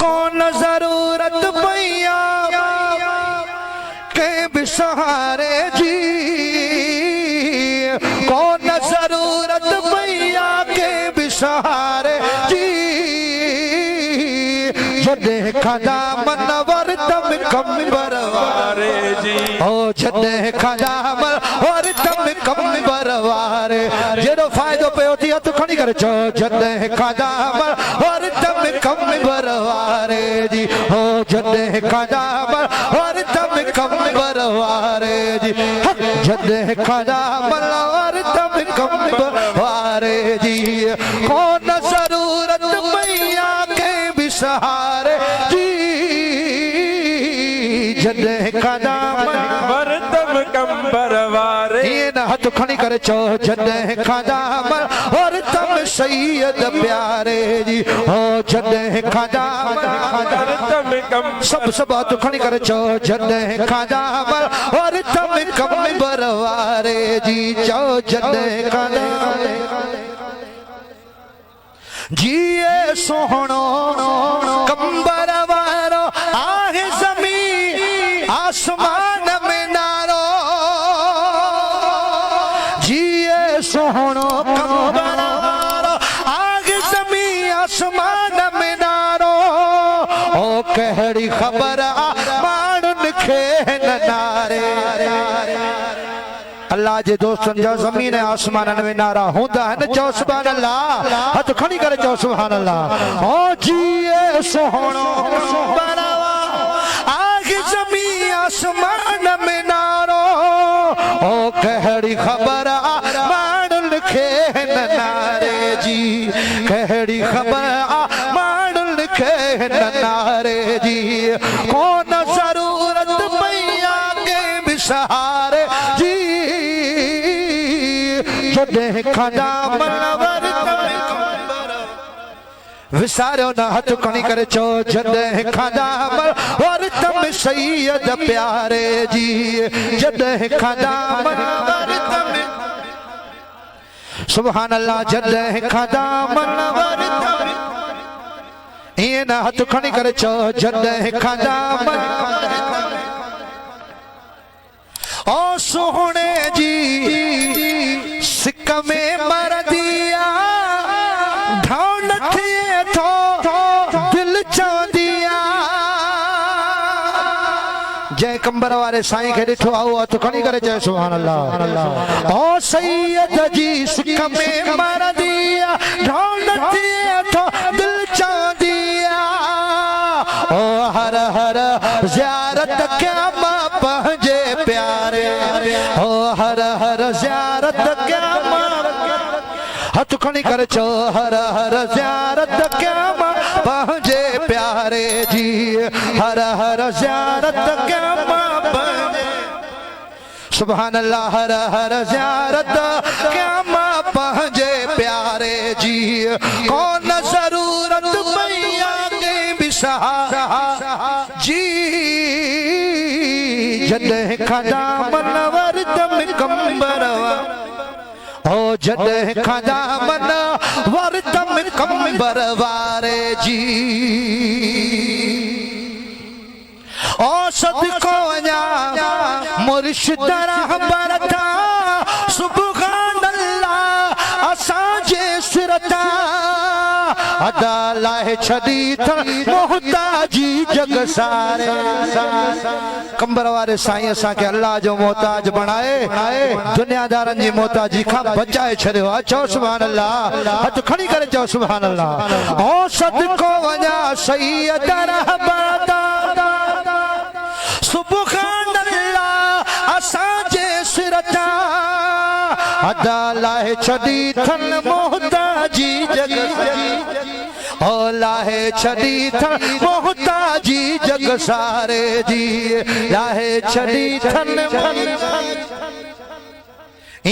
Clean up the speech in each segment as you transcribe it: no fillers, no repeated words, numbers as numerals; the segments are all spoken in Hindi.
कौन जरूरत पैया के भी सहारे जी, कौन जरूरत पैया के भी सहारे जी, जो देखा दामन वर्तम कम बरवारे जी, ओ जो देखा दामन वर्तम कम बरवारे, जेड़ो फायदो पे होती है तो खड़ी करे जो देखा दामन वर्तम कम बरवारे जी, ओ जो देखा दामन वर्तम कम बरवारे जी, जो देखा दामन वर्तम कम बरवारे जी, कौन जरूरत मैया के भी सहारे जी, जदे कदामन वर्तम कम बरवारे, ये ना हाथ खड़ी करे चो जदे कदामन वर्तम सैयद प्यारे जी, ओ जदे कदामन वर्तम कम, सब हाथ खड़ी करे चो जदे कदामन वर्तम कम बरवारे जी, चो जदे कदामन जिए सोहणो कंबर वारो आहे जमीन आसमान में नारो, जिए सोहणो कंबर वारो आहे जमीन आसमान में नारो, ओ कहड़ी खबर आ माण्हुनि खे न नारे, अल्लाह जे दोस्तन जा ज़मीन आसमान में नारा हुंदा है न, चओ सुभान अल्लाह, हथ खड़ी करे चओ सुभान अल्लाह, ओ जिए सोहणो बरवा आगे ज़मीन आसमान में नारो, ओ कहड़ी खबर आ माण्हुनि खे न नारे जी, कहड़ी खबर आ माण्हुनि खे न नारे जी, कौन जरूरत पैया के भी सहारे जी, देखा दामन विसारो न हथ खणी करे चो देखा दामन वर्तम सैयद प्यारे जी, देखा दामन सुभान अल्लाह, देखा दामन ये न हथ खणी करे चो देखा दामन, ओ सोहणे जी सिक में मर दिया ढाउन थिए थो दिल चवंदिया, जय कंबर वारे साईं खे ॾिठो आओ हथ खणी करे चयो सुभान अल्लाह, ओ सैयद जी सिक में मर दिया ढाउन थिए थो दिल चवंदिया, ओ हर हर ज़ियारत क्या मां पंहिंजे प्यारे, ओ हर हर ज़ियारत क्या हथ खणी करे चो हर हर ज़ियारत क्या मां पंहिंजे प्यारे जी, हर हर ज़ियारत क्या मां पंहिंजे सुभान अल्लाह, हर हर ज़ियारत क्या मां पंहिंजे प्यारे जी, कौन जरूरत मैया के भी सहारा जी, जदे दामन वर्तम कम बरवा, ओ जदे दामन वर्तम कम बरवारे जी, ओ सदको वञा मुर्शिद रहबर था सुभान अल्लाह असांजे सिरता, अदा लाहे छदी मोहताजी जग सारे, कंबर वारे साईं असां खे अल्लाह जो मोहताज बणाए दुनियादारनि जी मोहताजी खां बचाए छॾियो आहे, चओ सुभान अल्लाह, हथ खणी करे चओ सुभान अल्लाह, ओ सदको वञा सैयद रहबर सुभान अल्लाह असांजे सिरता, अदा लाहे छदी मोहताजी जग, ओ लाहे छदी मोहताजी जग सारे जी, लाहे छदी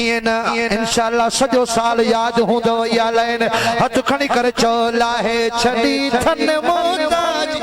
इएं न इंशाअल्लाह सॼो साल यादि हूंदो इहा लाइन, हथ खणी करे चओ लाहे छदी मोहताजी